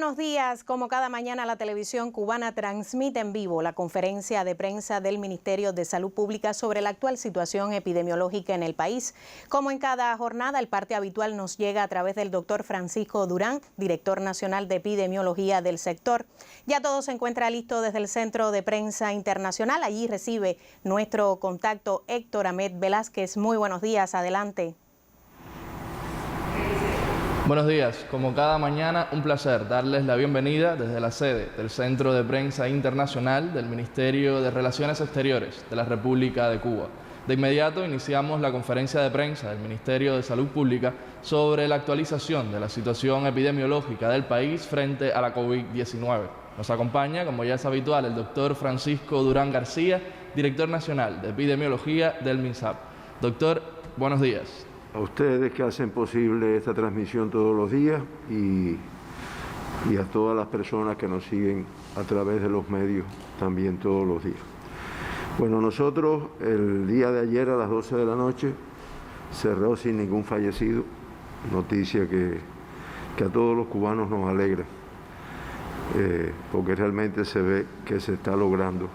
buenos días. Como cada mañana, la televisión cubana transmite en vivo la conferencia de prensa del Ministerio de Salud Pública sobre la actual situación epidemiológica en el país. Como en cada jornada, el parte habitual nos llega a través del doctor Francisco Durán, director nacional de epidemiología del sector. Ya todo se encuentra listo desde el Centro de Prensa Internacional. Allí recibe nuestro contacto Héctor Ahmed Velázquez. Muy buenos días, adelante. Buenos días, como cada mañana un placer darles la bienvenida desde la sede del Centro de Prensa Internacional del Ministerio de Relaciones Exteriores de la República de Cuba. De inmediato iniciamos la conferencia de prensa del Ministerio de Salud Pública sobre la actualización de la situación epidemiológica del país frente a la COVID-19. Nos acompaña, como ya es habitual, el doctor Francisco Durán García, director nacional de epidemiología del MINSAP. Doctor, buenos días. A ustedes que hacen posible esta transmisión todos los días y a todas las personas que nos siguen a través de los medios también todos los días. Bueno, nosotros el día de ayer a las 12 de la noche cerró sin ningún fallecido, noticia que a todos los cubanos nos alegra, porque realmente se ve que se está logrando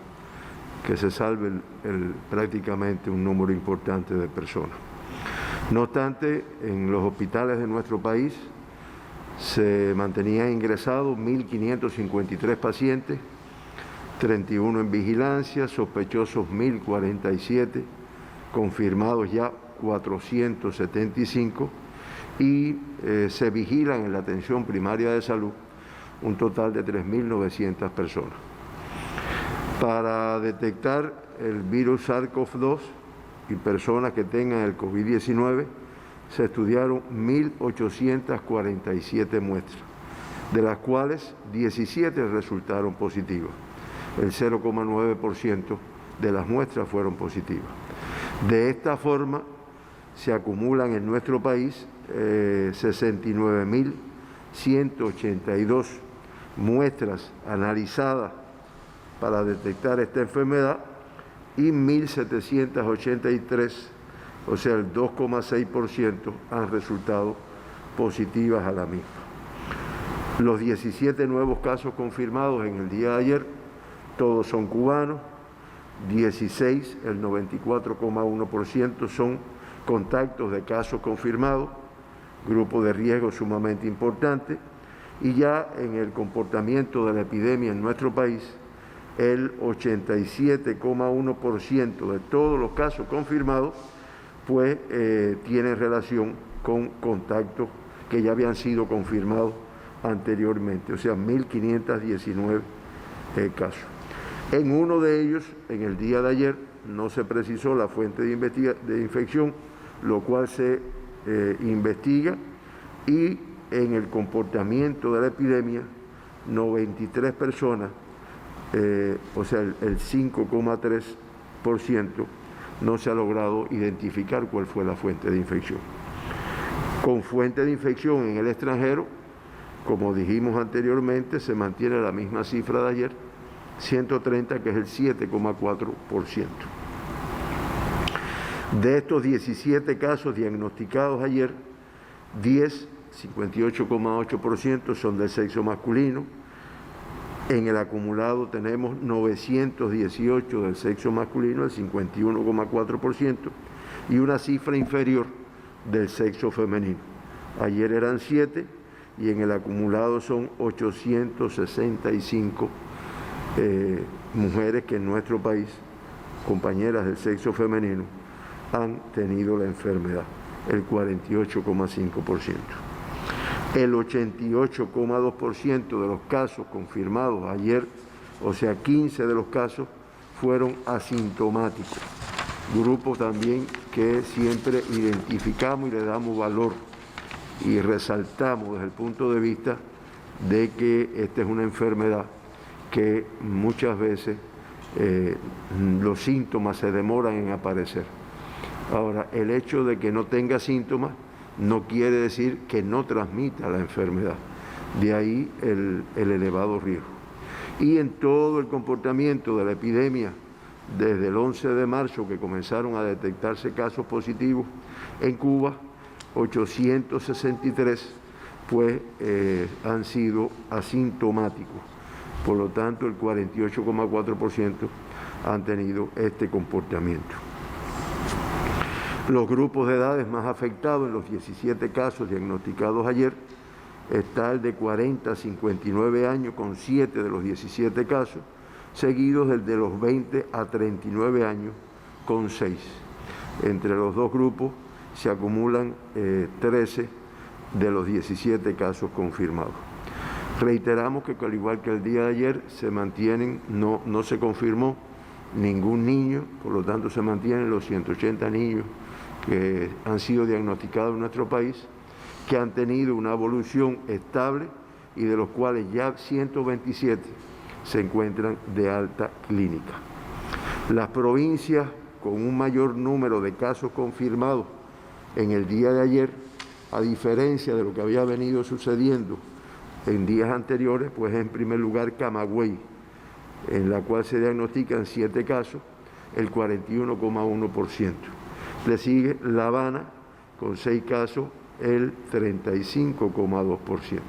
que se salve prácticamente un número importante de personas. No obstante, en los hospitales de nuestro país se mantenían ingresados 1.553 pacientes, 31 en vigilancia, sospechosos 1.047, confirmados ya 475 y se vigilan en la atención primaria de salud un total de 3.900 personas. Para detectar el virus SARS-CoV-2 y personas que tengan el COVID-19, se estudiaron 1.847 muestras, de las cuales 17 resultaron positivas. El 0,9% de las muestras fueron positivas. De esta forma, se acumulan en nuestro país 69.182 muestras analizadas para detectar esta enfermedad, y 1.783, o sea el 2,6%, han resultado positivas a la misma. Los 17 nuevos casos confirmados en el día de ayer, todos son cubanos, 16, el 94,1% son contactos de casos confirmados, grupo de riesgo sumamente importante, y ya en el comportamiento de la epidemia en nuestro país, el 87,1% de todos los casos confirmados pues tienen relación con contactos que ya habían sido confirmados anteriormente, o sea 1.519 casos. En uno de ellos, en el día de ayer, no se precisó la fuente de infección, lo cual se investiga, y en el comportamiento de la epidemia, 93 personas, o sea, el 5,3%, no se ha logrado identificar cuál fue la fuente de infección. Con fuente de infección en el extranjero, como dijimos anteriormente, se mantiene la misma cifra de ayer, 130, que es el 7,4%. De estos 17 casos diagnosticados ayer, 10, 58,8%, son del sexo masculino. En el acumulado tenemos 918 del sexo masculino, el 51,4%, y una cifra inferior del sexo femenino. Ayer eran 7 y en el acumulado son 865 mujeres que en nuestro país, compañeras del sexo femenino, han tenido la enfermedad, el 48,5%. El 88,2% de los casos confirmados ayer, o sea 15 de los casos, fueron asintomáticos. Grupo también que siempre identificamos y le damos valor y resaltamos desde el punto de vista de que esta es una enfermedad que muchas veces los síntomas se demoran en aparecer. Ahora, el hecho de que no tenga síntomas no quiere decir que no transmita la enfermedad, de ahí el elevado riesgo. Y en todo el comportamiento de la epidemia, desde el 11 de marzo que comenzaron a detectarse casos positivos en Cuba, 863 pues han sido asintomáticos. Por lo tanto, el 48,4% han tenido este comportamiento. Los grupos de edades más afectados en los 17 casos diagnosticados ayer está el de 40 a 59 años con 7 de los 17 casos, seguidos del de los 20 a 39 años con 6. Entre los dos grupos se acumulan 13 de los 17 casos confirmados. Reiteramos que al igual que el día de ayer se mantienen, no se confirmó ningún niño, por lo tanto se mantienen los 180 niños que han sido diagnosticados en nuestro país, que han tenido una evolución estable y de los cuales ya 127 se encuentran de alta clínica. Las provincias con un mayor número de casos confirmados en el día de ayer, a diferencia de lo que había venido sucediendo en días anteriores, pues en primer lugar Camagüey, en la cual se diagnostican 7 casos, el 41,1%. Le sigue La Habana con 6 casos, el 35,2%.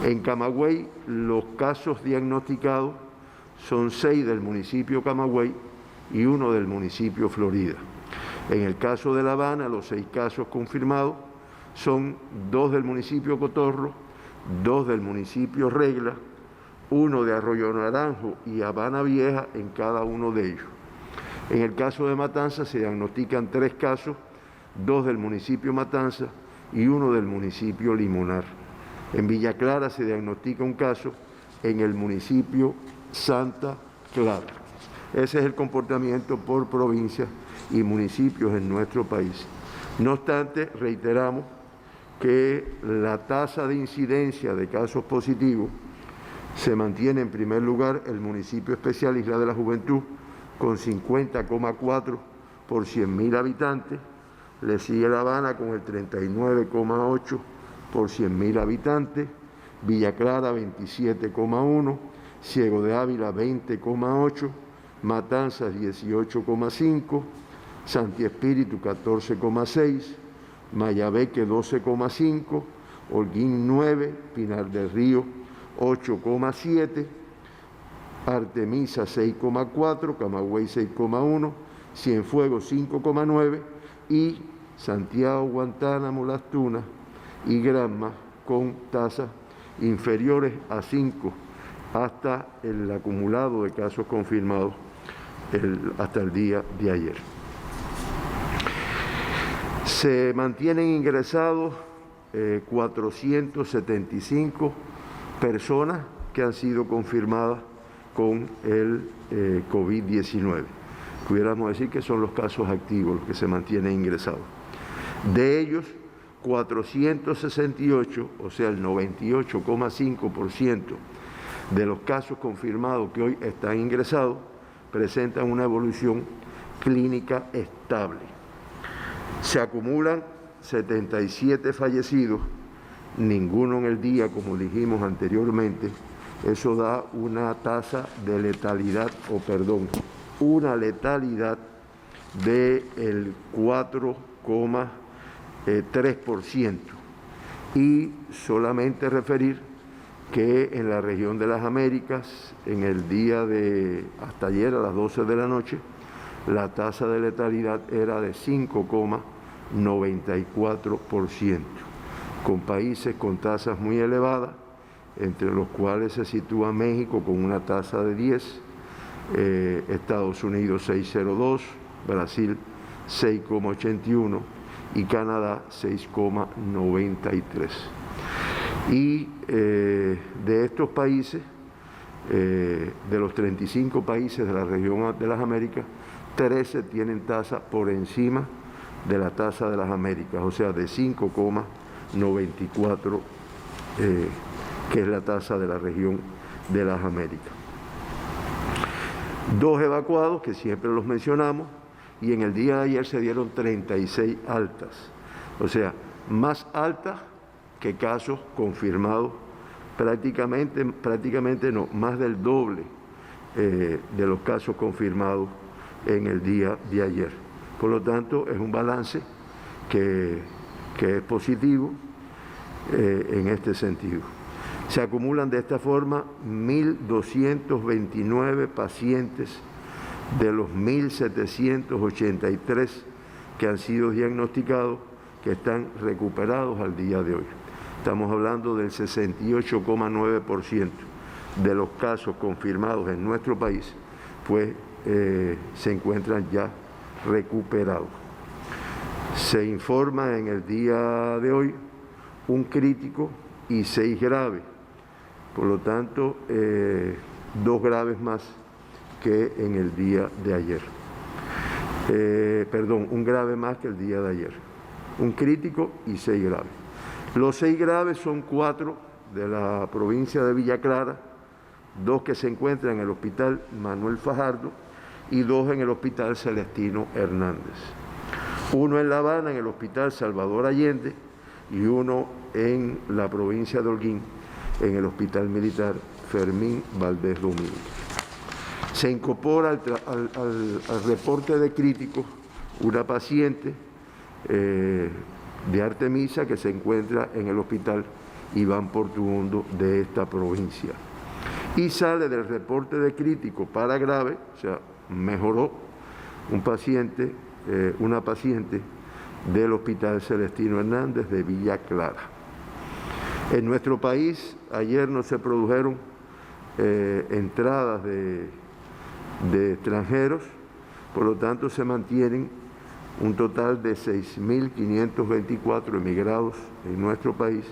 En Camagüey los casos diagnosticados son 6 del municipio Camagüey y 1 del municipio Florida. En el caso de La Habana, los 6 casos confirmados son 2 del municipio Cotorro, 2 del municipio Regla, 1 de Arroyo Naranjo y Habana Vieja en cada uno de ellos. En el caso de Matanzas se diagnostican 3 casos, 2 del municipio Matanzas y 1 del municipio Limonar. En Villa Clara se diagnostica un caso en el municipio Santa Clara. Ese es el comportamiento por provincias y municipios en nuestro país. No obstante, reiteramos que la tasa de incidencia de casos positivos se mantiene en primer lugar el municipio especial Isla de la Juventud con 50,4 por 100.000 habitantes, le sigue La Habana con el 39,8 por 100.000 habitantes, Villa Clara 27,1, Ciego de Ávila 20,8, Matanzas 18,5, Santi Espíritu 14,6, Mayabeque 12,5, Holguín 9, Pinar del Río 8,7, Artemisa 6,4, Camagüey 6,1, Cienfuegos 5,9 y Santiago, Guantánamo, Las Tunas y Granma con tasas inferiores a 5 hasta el acumulado de casos confirmados hasta el día de ayer. Se mantienen ingresados 475 personas que han sido confirmadas con el COVID-19. Pudiéramos decir que son los casos activos los que se mantienen ingresados. De ellos, 468, o sea, el 98,5% de los casos confirmados que hoy están ingresados, presentan una evolución clínica estable. Se acumulan 77 fallecidos, ninguno en el día, como dijimos anteriormente. Eso da una tasa de letalidad, una letalidad del 4,3%. Y solamente referir que en la región de las Américas, en el día de hasta ayer a las 12 de la noche, la tasa de letalidad era de 5,94%, con países con tasas muy elevadas, entre los cuales se sitúa México con una tasa de 10, Estados Unidos 6,02, Brasil 6,81 y Canadá 6,93. Y de estos países, de los 35 países de la región de las Américas, 13 tienen tasa por encima de la tasa de las Américas, o sea, de 5,94, que es la tasa de la región de las Américas. 2 evacuados, que siempre los mencionamos, y en el día de ayer se dieron 36 altas, o sea, más altas que casos confirmados, prácticamente no, más del doble de los casos confirmados en el día de ayer. Por lo tanto, es un balance que es positivo. en este sentido. Se acumulan de esta forma 1.229 pacientes de los 1.783 que han sido diagnosticados, que están recuperados al día de hoy. Estamos hablando del 68,9% de los casos confirmados en nuestro país, pues se encuentran ya recuperados. Se informa en el día de hoy un crítico y 6 graves, por lo tanto 2 graves más que en el día de ayer. Un grave más que el día de ayer. Un crítico y 6 graves. Los 6 graves son 4 de la provincia de Villa Clara, 2 que se encuentran en el Hospital Manuel Fajardo y 2 en el Hospital Celestino Hernández. 1 en La Habana, en el Hospital Salvador Allende, y 1 en la provincia de Holguín, en el Hospital Militar Fermín Valdés Domínguez. Se incorpora al reporte de críticos una paciente de Artemisa que se encuentra en el Hospital Iván Portuondo de esta provincia. Y sale del reporte de crítico para grave, o sea, mejoró una paciente del Hospital Celestino Hernández de Villa Clara. En nuestro país ayer no se produjeron entradas de extranjeros, por lo tanto se mantienen un total de 6.524 emigrados en nuestro país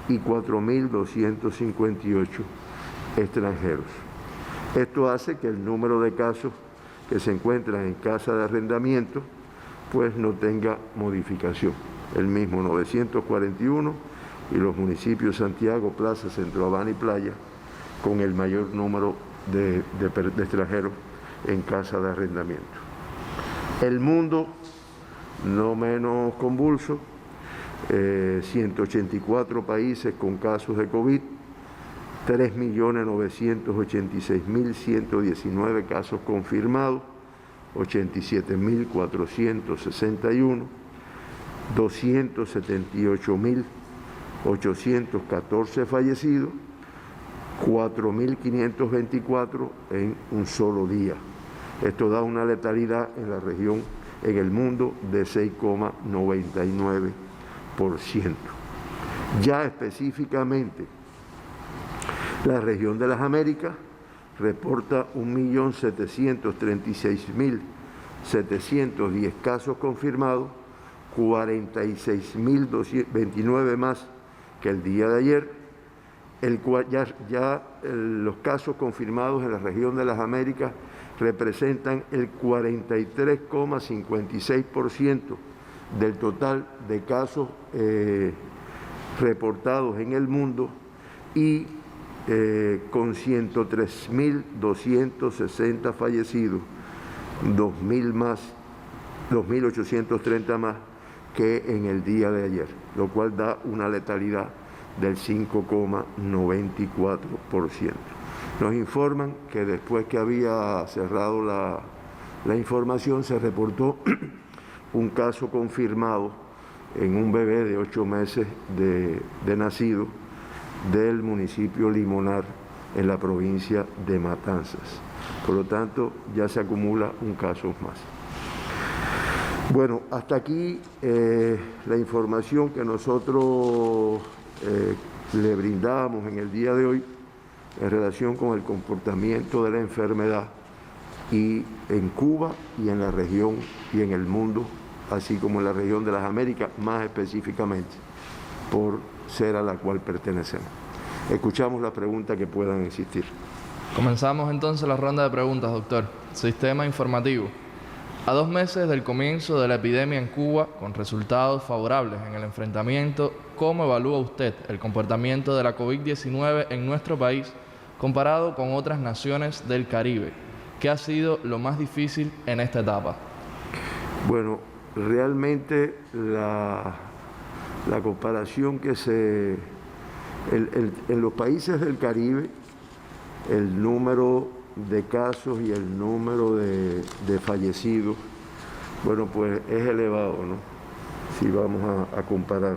y 4.258 extranjeros. Esto hace que el número de casos que se encuentran en casa de arrendamiento pues no tenga modificación. El mismo 941 y los municipios Santiago, Plaza, Centro Habana y Playa con el mayor número de extranjeros en casa de arrendamiento. El mundo no menos convulso, 184 países con casos de COVID, 3.986.119 casos confirmados, 87.461, 278.814 fallecidos, 4.524 en un solo día. Esto da una letalidad en la región, en el mundo, de 6,99%. Ya específicamente, la región de las Américas reporta 1.736.710 casos confirmados, 46.029 más que el día de ayer. Los casos confirmados en la región de las Américas representan el 43,56% del total de casos reportados en el mundo y con 103.260 fallecidos, 2.830 más que en el día de ayer, lo cual da una letalidad del 5,94%. Nos informan que después que había cerrado la información, se reportó un caso confirmado en un bebé de 8 meses de nacido del municipio Limonar, en la provincia de Matanzas. Por lo tanto, ya se acumula un caso más. Bueno, hasta aquí la información que nosotros le brindamos en el día de hoy en relación con el comportamiento de la enfermedad y en Cuba y en la región y en el mundo, así como en la región de las Américas, más específicamente, por ser a la cual pertenecemos. Escuchamos las preguntas que puedan existir. Comenzamos entonces la ronda de preguntas, doctor. Sistema informativo. A 2 meses del comienzo de la epidemia en Cuba, con resultados favorables en el enfrentamiento, ¿cómo evalúa usted el comportamiento de la COVID-19 en nuestro país comparado con otras naciones del Caribe? ¿Qué ha sido lo más difícil en esta etapa? Bueno, realmente la comparación que en los países del Caribe, el número de casos y el número de fallecidos, bueno, pues es elevado, ¿no? Si vamos a comparar.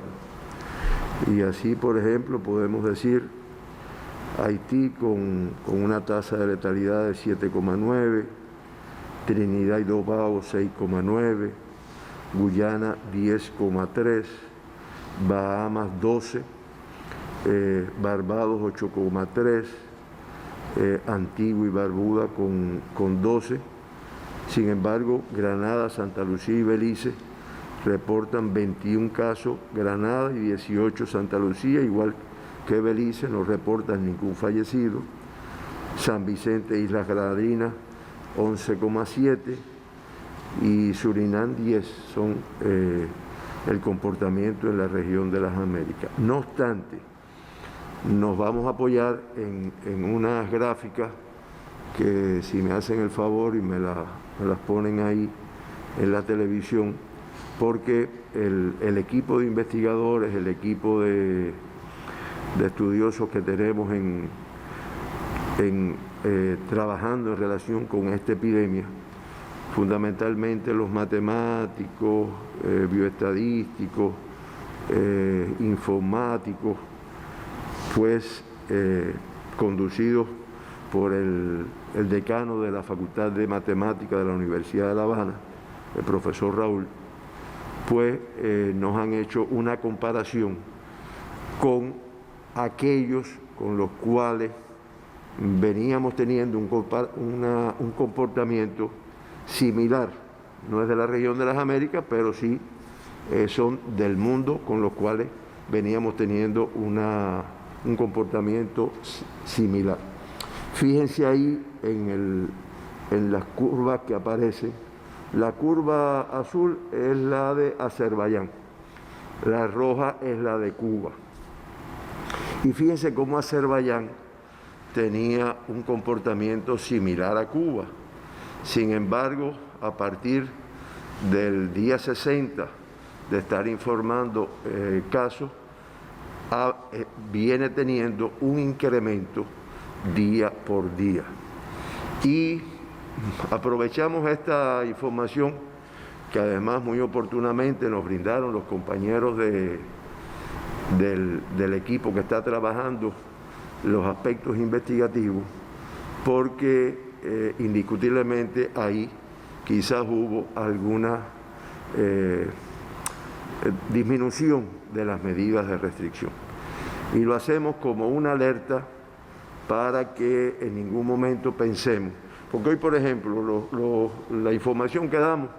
Y así, por ejemplo, podemos decir Haití con una tasa de letalidad de 7,9, Trinidad y Tobago 6,9, Guyana 10,3, Bahamas 12, Barbados 8,3, Antigua y Barbuda con 12. Sin embargo, Granada, Santa Lucía y Belice reportan 21 casos, Granada, y 18 Santa Lucía, igual que Belice, no reportan ningún fallecido. San Vicente, Islas Granadinas, 11,7, y Surinam 10 son el comportamiento en la región de las Américas. No obstante, nos vamos a apoyar en unas gráficas que, si me hacen el favor y me las ponen ahí en la televisión, porque el equipo de investigadores, el equipo de estudiosos que tenemos trabajando en relación con esta epidemia, fundamentalmente los matemáticos, bioestadísticos, informáticos, pues conducidos por el decano de la Facultad de Matemáticas de la Universidad de La Habana, el profesor Raúl, pues nos han hecho una comparación con aquellos con los cuales veníamos teniendo un comportamiento similar. No es de la región de las Américas, pero sí son del mundo, con los cuales veníamos teniendo un comportamiento similar. Fíjense ahí en las curvas que aparecen. La curva azul es la de Azerbaiyán, la roja es la de Cuba. Y fíjense cómo Azerbaiyán tenía un comportamiento similar a Cuba. Sin embargo, a partir del día 60 de estar informando casos, viene teniendo un incremento día por día. Y aprovechamos esta información que además muy oportunamente nos brindaron los compañeros del equipo que está trabajando los aspectos investigativos, porque indiscutiblemente ahí quizás hubo alguna disminución de las medidas de restricción. Y lo hacemos como una alerta para que en ningún momento pensemos, porque hoy, por ejemplo, la información que damos,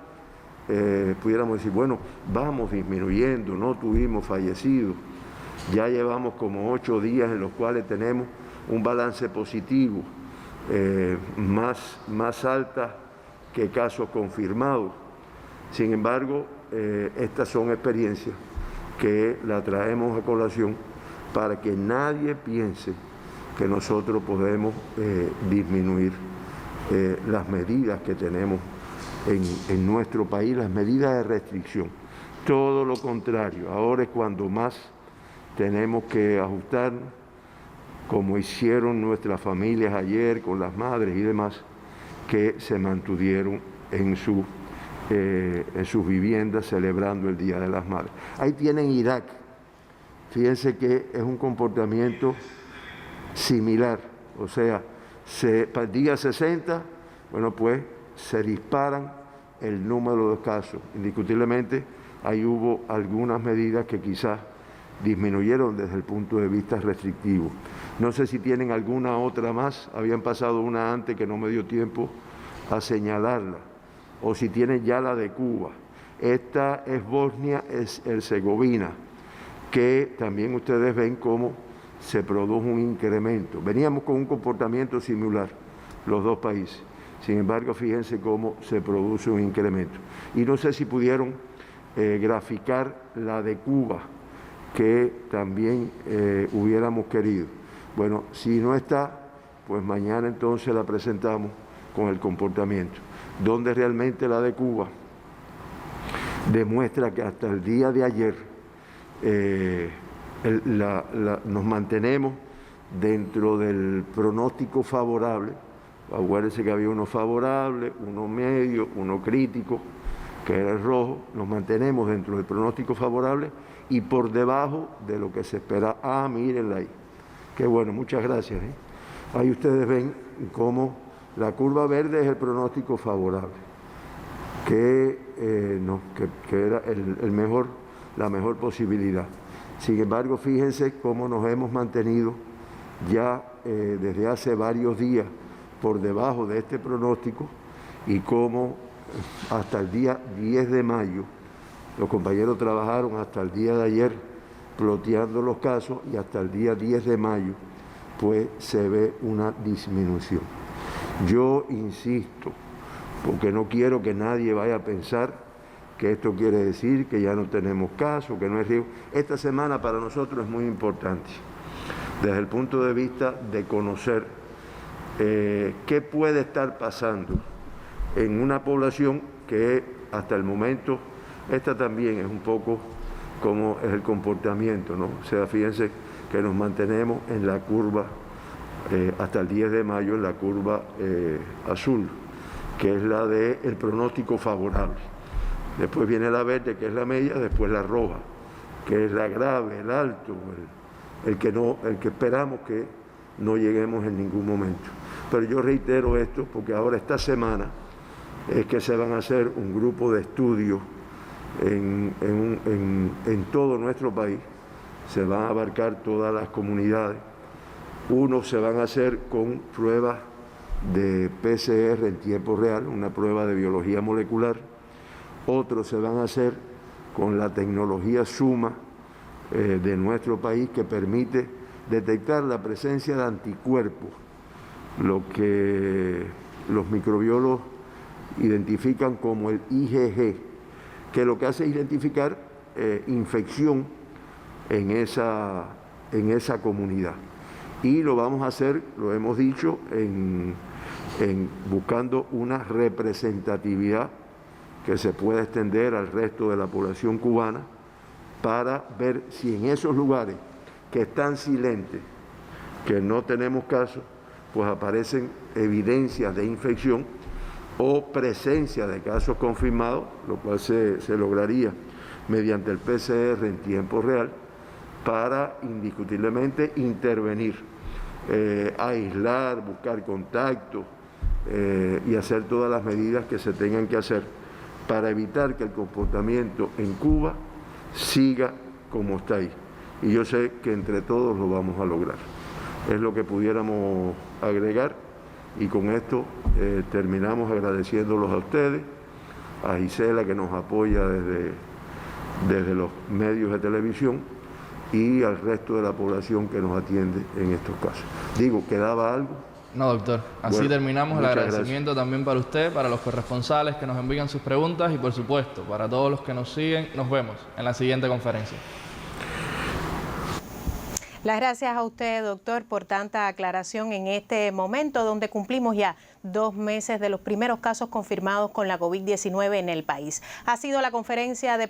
pudiéramos decir, bueno, vamos disminuyendo, no tuvimos fallecidos, ya llevamos como 8 días en los cuales tenemos un balance positivo, más alta que casos confirmados. Sin embargo, estas son experiencias que la traemos a colación para que nadie piense que nosotros podemos disminuir las medidas que tenemos en nuestro país, las medidas de restricción. Todo lo contrario, ahora es cuando más tenemos que ajustarnos, como hicieron nuestras familias ayer con las madres y demás, que se mantuvieron en sus viviendas celebrando el Día de las Madres. Ahí tienen Irak. Fíjense que es un comportamiento similar, o sea, para el día 60, bueno, pues se disparan el número de casos. Indiscutiblemente, ahí hubo algunas medidas que quizás disminuyeron desde el punto de vista restrictivo. No sé si tienen alguna otra más, habían pasado una antes que no me dio tiempo a señalarla, o si tienen ya la de Cuba. Esta es Bosnia-Herzegovina, que también ustedes ven cómo se produjo un incremento. Veníamos con un comportamiento similar, los dos países. Sin embargo, fíjense cómo se produce un incremento. Y no sé si pudieron graficar la de Cuba, que también hubiéramos querido. Bueno, si no está, pues mañana entonces la presentamos con el comportamiento, donde realmente la de Cuba demuestra que hasta el día de ayer nos mantenemos dentro del pronóstico favorable. Acuérdense que había uno favorable, uno medio, uno crítico. que era el rojo, nos mantenemos dentro del pronóstico favorable y por debajo de lo que se espera. Ah, mírenla ahí. Qué bueno, muchas gracias. Ahí ustedes ven cómo la curva verde es el pronóstico favorable, que era la mejor posibilidad. Sin embargo, fíjense cómo nos hemos mantenido ya desde hace varios días por debajo de este pronóstico y cómo hasta el día 10 de mayo, los compañeros trabajaron hasta el día de ayer ploteando los casos y hasta el día 10 de mayo pues se ve una disminución. Yo insisto, porque no quiero que nadie vaya a pensar que esto quiere decir que ya no tenemos casos, que no es riesgo. Esta semana para nosotros es muy importante, desde el punto de vista de conocer qué puede estar pasando en una población que hasta el momento, esta también es un poco como es el comportamiento, ¿no? O sea, fíjense que nos mantenemos en la curva, hasta el 10 de mayo, en la curva azul, que es la del pronóstico favorable. Después viene la verde, que es la media, después la roja, que es la grave, el alto, el que esperamos que no lleguemos en ningún momento. Pero yo reitero esto porque ahora esta semana es que se van a hacer un grupo de estudios en todo nuestro país. Se van a abarcar todas las comunidades. Unos se van a hacer con pruebas de PCR en tiempo real, una prueba de biología molecular. Otros se van a hacer con la tecnología Suma de nuestro país, que permite detectar la presencia de anticuerpos, lo que los microbiólogos identifican como el IgG, que lo que hace es identificar infección en esa comunidad. Y lo vamos a hacer, lo hemos dicho, buscando una representatividad que se pueda extender al resto de la población cubana, para ver si en esos lugares que están silentes, que no tenemos casos, pues aparecen evidencias de infección o presencia de casos confirmados, lo cual se lograría mediante el PCR en tiempo real, para indiscutiblemente intervenir, aislar, buscar contacto y hacer todas las medidas que se tengan que hacer para evitar que el comportamiento en Cuba siga como está ahí. Y yo sé que entre todos lo vamos a lograr. Es lo que pudiéramos agregar, y con esto terminamos agradeciéndolos a ustedes, a Gisela, que nos apoya desde los medios de televisión, y al resto de la población que nos atiende en estos casos. Digo, ¿quedaba algo? No, doctor. Así Bueno, terminamos. El agradecimiento gracias también para usted, para los corresponsales que nos envían sus preguntas y, por supuesto, para todos los que nos siguen. Nos vemos en la siguiente conferencia. Las gracias a usted, doctor, por tanta aclaración en este momento donde cumplimos ya 2 meses de los primeros casos confirmados con la COVID-19 en el país. Ha sido la conferencia de